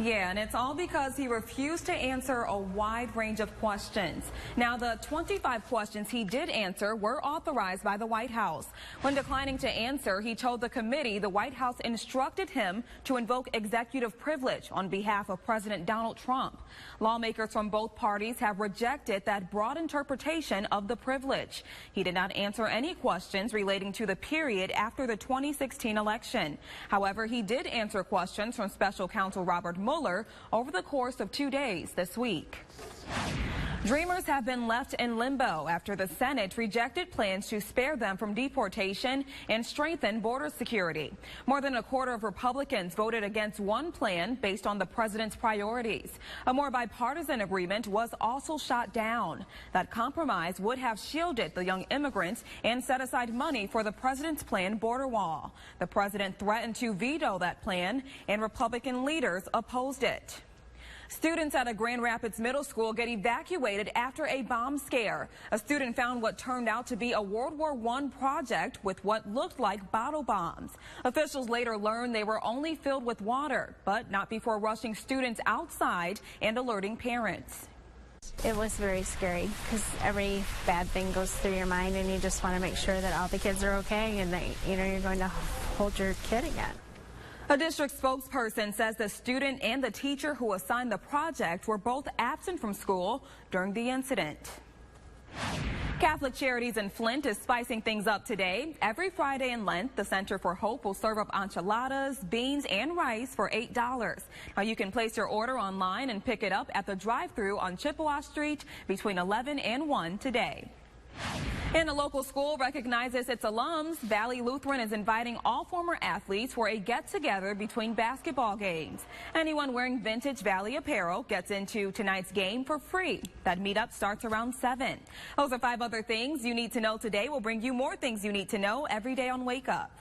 Yeah, and it's all because he refused to answer a wide range of questions. Now, the 25 questions he did answer were authorized by the White House. When declining to answer, he told the committee the White House instructed him to invoke executive privilege on behalf of President Donald Trump. Lawmakers from both parties have rejected that broad interpretation of the privilege. He did not answer any questions relating to the period after the 2016 election. However, he did answer questions from Special Counsel Robert Mueller over the course of 2 days this week. Dreamers have been left in limbo after the Senate rejected plans to spare them from deportation and strengthen border security. More than a quarter of Republicans voted against one plan based on the president's priorities. A more bipartisan agreement was also shot down. That compromise would have shielded the young immigrants and set aside money for the president's planned border wall. The president threatened to veto that plan, and Republican leaders opposed it. Students at a Grand Rapids middle school get evacuated after a bomb scare. A student found what turned out to be a World War I project with what looked like bottle bombs. Officials later learned they were only filled with water, but not before rushing students outside and alerting parents. It was very scary because every bad thing goes through your mind, and you just want to make sure that all the kids are okay and that you're going to hold your kid again. A district spokesperson says the student and the teacher who assigned the project were both absent from school during the incident. Catholic Charities in Flint is spicing things up today. Every Friday in Lent, the Center for Hope will serve up enchiladas, beans, and rice for $8. Now, you can place your order online and pick it up at the drive-thru on Chippewa Street between 11 and 1 today. And a local school recognizes its alums. Valley Lutheran is inviting all former athletes for a get-together between basketball games. Anyone wearing vintage Valley apparel gets into tonight's game for free. That meetup starts around 7. Those are 5 other things you need to know today. We'll bring you more things you need to know every day on Wake Up.